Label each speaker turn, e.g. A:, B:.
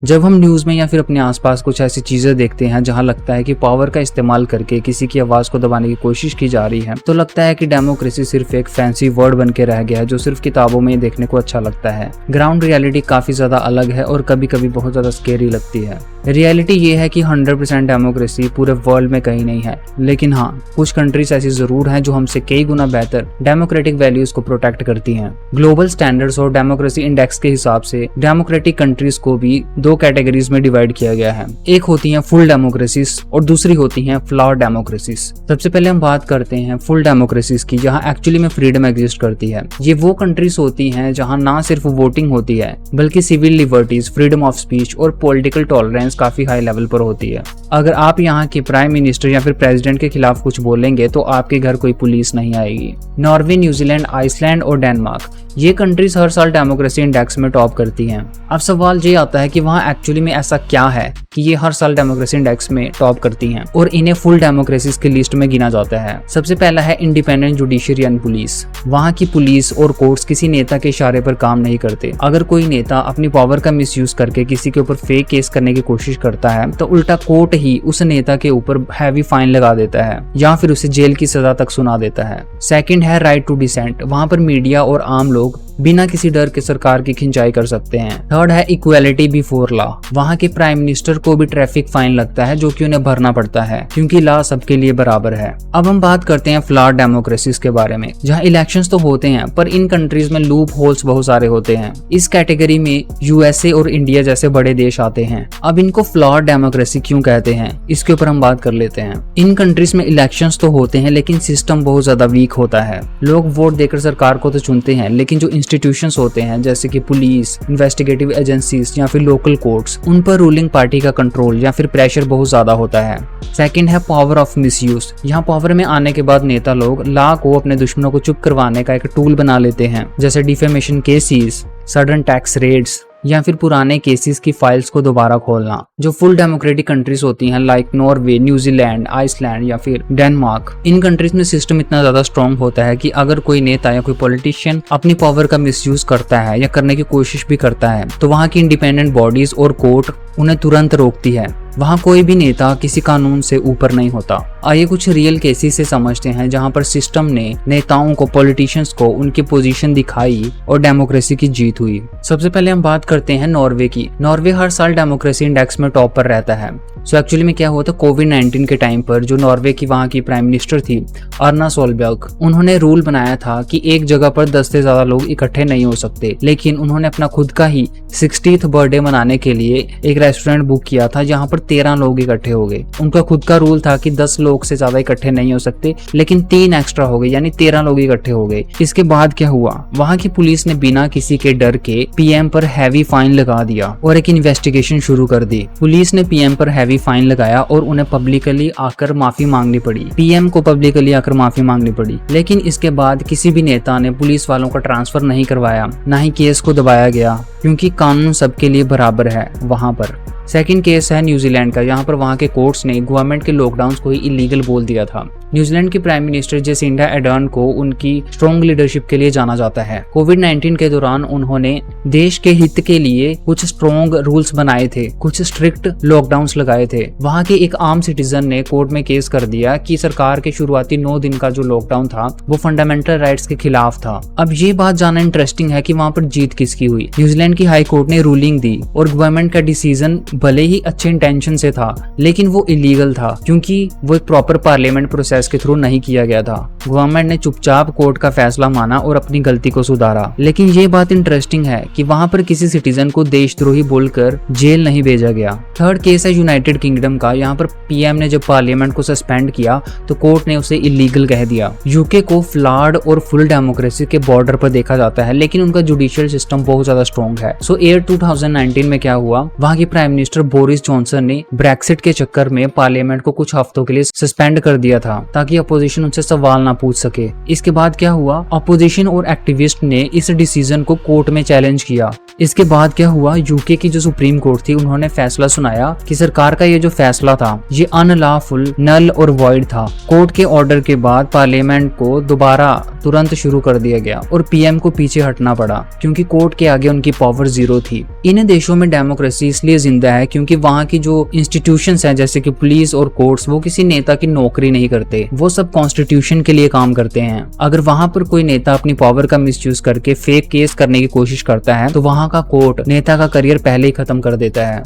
A: जब हम न्यूज में या फिर अपने आसपास कुछ ऐसी चीजें देखते हैं जहां लगता है कि पावर का इस्तेमाल करके किसी की आवाज को दबाने की कोशिश की जा रही है, तो लगता है कि डेमोक्रेसी सिर्फ एक फैंसी वर्ड बन के रह गया है जो सिर्फ किताबों में ही देखने को अच्छा लगता है। ग्राउंड रियलिटी काफी ज्यादा अलग है और कभी कभी बहुत ज्यादा स्केरी लगती है। रियलिटी ये है कि 100% डेमोक्रेसी पूरे वर्ल्ड में कहीं नहीं है, लेकिन हाँ, कुछ कंट्रीज ऐसी जरूर हैं जो हमसे कई गुना बेहतर डेमोक्रेटिक वैल्यूज को प्रोटेक्ट करती हैं। ग्लोबल स्टैंडर्ड्स और डेमोक्रेसी इंडेक्स के हिसाब से डेमोक्रेटिक कंट्रीज को भी दो कैटेगरीज में डिवाइड किया गया है। एक होती हैं फुल डेमोक्रेसीज और दूसरी होती हैं फ्लॉ डेमोक्रेसीज। सबसे पहले हम बात करते हैं फुल डेमोक्रेसीज की, जहां एक्चुअली में फ्रीडम एग्जिस्ट करती है। ये वो कंट्रीज होती हैं जहां ना सिर्फ वोटिंग होती है बल्कि civil liberties, freedom of speech और पॉलिटिकल टॉलरेंस काफी हाई लेवल पर होती है। अगर आप यहाँ के प्राइम मिनिस्टर या फिर प्रेसिडेंट के खिलाफ कुछ बोलेंगे तो आपके घर कोई पुलिस नहीं आएगी। नॉर्वे, न्यूजीलैंड, आइसलैंड और डेनमार्क, ये कंट्रीज हर साल डेमोक्रेसी इंडेक्स में टॉप करती हैं। अब सवाल ये आता है कि वहाँ एक्चुअली में ऐसा क्या है कि ये हर साल डेमोक्रेसी इंडेक्स में टॉप करती हैं और इन्हें फुल डेमोक्रेसीज की लिस्ट में गिना जाता है। सबसे पहला है इंडिपेंडेंट जुडिशरी एंड पुलिस। वहाँ की पुलिस और कोर्ट्स किसी नेता के इशारे पर काम नहीं करते। अगर कोई नेता अपनी पावर का मिसयूज करके किसी के ऊपर फेक केस करने की कोशिश करता है तो उल्टा कोर्ट ही उस नेता के ऊपर हैवी फाइन लगा देता है या फिर उसे जेल की सजा तक सुना देता है। सेकंड है राइट टू डिसेंट। वहाँ पर मीडिया और आम लोग बिना किसी डर के सरकार की खिंचाई कर सकते हैं। थर्ड है इक्वालिटी बिफोर लॉ। वहाँ के प्राइम मिनिस्टर को भी ट्रैफिक फाइन लगता है जो कि उन्हें भरना पड़ता है क्योंकि लॉ सबके लिए बराबर है। अब हम बात करते हैं फ्लॉ डेमोक्रेसीज के बारे में, जहाँ इलेक्शंस तो होते हैं पर इन कंट्रीज में लूप होल्स बहुत सारे होते हैं। इस कैटेगरी में यूएसए और इंडिया जैसे बड़े देश आते हैं। अब इनको फ्लॉ डेमोक्रेसी क्यों कहते हैं, इसके ऊपर हम बात कर लेते हैं। इन कंट्रीज में इलेक्शंस तो होते हैं लेकिन सिस्टम बहुत ज्यादा वीक होता है। लोग वोट देकर सरकार को तो चुनते हैं लेकिन जो इंस्टीट्यूशंस होते हैं जैसे कि पुलिस, इन्वेस्टिगेटिव एजेंसीज या फिर लोकल कोर्ट्स, उन पर रूलिंग पार्टी का कंट्रोल या फिर प्रेशर बहुत ज्यादा होता है। सेकंड है पावर ऑफ मिसयूज। यहाँ पावर में आने के बाद नेता लोग लॉ को अपने दुश्मनों को चुप करवाने का एक टूल बना लेते हैं, जैसे defamation cases, sudden tax raids या फिर पुराने केसेस की फाइल्स को दोबारा खोलना। जो फुल डेमोक्रेटिक कंट्रीज होती हैं लाइक नॉर्वे, न्यूजीलैंड, आइसलैंड या फिर डेनमार्क, इन कंट्रीज में सिस्टम इतना ज्यादा स्ट्रांग होता है कि अगर कोई नेता या कोई पॉलिटिशियन अपनी पावर का मिसयूज करता है या करने की कोशिश भी करता है तो वहाँ की इंडिपेंडेंट बॉडीज और कोर्ट उन्हें तुरंत रोकती है। वहाँ कोई भी नेता किसी कानून से ऊपर नहीं होता। आइए कुछ रियल केसेस से समझते हैं जहाँ पर सिस्टम ने नेताओं को, पॉलिटिशियंस को उनकी पोजीशन दिखाई और डेमोक्रेसी की जीत हुई। सबसे पहले हम बात करते हैं नॉर्वे की। नॉर्वे हर साल डेमोक्रेसी इंडेक्स में टॉप पर रहता है। सो एक्चुअली में क्या हुआ था, कोविड-19 के टाइम पर जो नॉर्वे की वहाँ की प्राइम मिनिस्टर थी अर्ना सोलबर्ग, उन्होंने रूल बनाया था कि एक जगह पर 10 से ज्यादा लोग इकट्ठे नहीं हो सकते, लेकिन उन्होंने अपना खुद का ही 60th बर्थडे मनाने के लिए एक रेस्टोरेंट बुक किया था जहाँ पर 13 लोग इकट्ठे हो गए। उनका खुद का रूल था कि 10 लोग से ज्यादा इकट्ठे नहीं हो सकते, लेकिन 3 एक्स्ट्रा हो गए यानी 13 लोग इकट्ठे हो गए। इसके बाद क्या हुआ, वहाँ की पुलिस ने बिना किसी के डर के पीएम पर हैवी फाइन लगा दिया और एक इन्वेस्टिगेशन शुरू कर दी। पुलिस ने पीएम पर हैवी फाइन लगाया और उन्हें पब्लिकली आकर माफी मांगनी पड़ी। पीएम को पब्लिकली आकर माफी मांगनी पड़ी, लेकिन इसके बाद किसी भी नेता ने पुलिस वालों का ट्रांसफर नहीं करवाया, ना ही केस को दबाया गया, क्योंकि कानून सबके लिए बराबर है वहां पर। सेकंड केस है न्यूजीलैंड का। यहाँ पर वहाँ के कोर्ट्स ने गवर्नमेंट के लॉकडाउन को ही इलीगल बोल दिया था। न्यूजीलैंड की प्राइम मिनिस्टर जेसिंडा एडर्न को उनकी स्ट्रॉन्ग लीडरशिप के लिए जाना जाता है। कोविड-19 के दौरान उन्होंने देश के हित के लिए कुछ स्ट्रॉन्ग रूल्स बनाए थे, कुछ स्ट्रिक्ट लॉकडाउन्स लगाए थे। वहाँ के एक आम सिटीजन ने कोर्ट में केस कर दिया कि सरकार के शुरुआती 9 दिन का जो लॉकडाउन था वो फंडामेंटल राइट्स के खिलाफ था। अब ये बात जानना इंटरेस्टिंग है कि वहाँ पर जीत किसकी हुई। न्यूजीलैंड की हाई कोर्ट ने रूलिंग दी और गवर्नमेंट का डिसीजन भले ही अच्छे इंटेंशन से था लेकिन वो इलीगल था क्योंकि वो एक प्रॉपर पार्लियामेंट प्रोसेस के थ्रू नहीं किया गया था। गवर्नमेंट ने चुपचाप कोर्ट का फैसला माना और अपनी गलती को सुधारा। लेकिन ये बात इंटरेस्टिंग है कि वहाँ पर किसी सिटीजन को देशद्रोही बोलकर जेल नहीं भेजा गया। थर्ड केस है यूनाइटेड किंगडम का। यहाँ पर पीएम ने जब पार्लियामेंट को सस्पेंड किया तो कोर्ट ने उसे इलीगल कह दिया। यूके को फ्लॉड और फुल डेमोक्रेसी के बॉर्डर पर देखा जाता है लेकिन उनका जुडिशियल सिस्टम बहुत ज्यादा स्ट्रॉन्ग है। सो ईयर 2019 में क्या हुआ, वहाँ की प्राइम मिनिस्टर बोरिस जॉनसन ने ब्रेक्सिट के चक्कर में पार्लियामेंट को कुछ हफ्तों के लिए सस्पेंड कर दिया था। ताकि अपोजिशन उनसे सवाल ना पूछ सके। इसके बाद क्या हुआ, अपोजिशन और एक्टिविस्ट ने इस डिसीजन को कोर्ट में चैलेंज किया। इसके बाद क्या हुआ, यूके की जो सुप्रीम कोर्ट थी उन्होंने फैसला सुनाया कि सरकार का ये जो फैसला था ये अनलॉफुल, नल और वॉइड था। कोर्ट के ऑर्डर के बाद पार्लियामेंट को दोबारा तुरंत शुरू कर दिया गया और पीएम को पीछे हटना पड़ा क्योंकि कोर्ट के आगे उनकी पावर जीरो थी। इन देशों में डेमोक्रेसी इसलिए जिंदा है क्योंकि वहाँ की जो इंस्टीट्यूशंस हैं जैसे कि पुलिस और कोर्ट्स, वो किसी नेता की नौकरी नहीं करते, वो सब कॉन्स्टिट्यूशन के लिए काम करते हैं। अगर वहाँ पर कोई नेता अपनी पावर का मिसयूज करके फेक केस करने की कोशिश करता है तो वहाँ का कोर्ट नेता का करियर पहले ही खत्म कर देता है।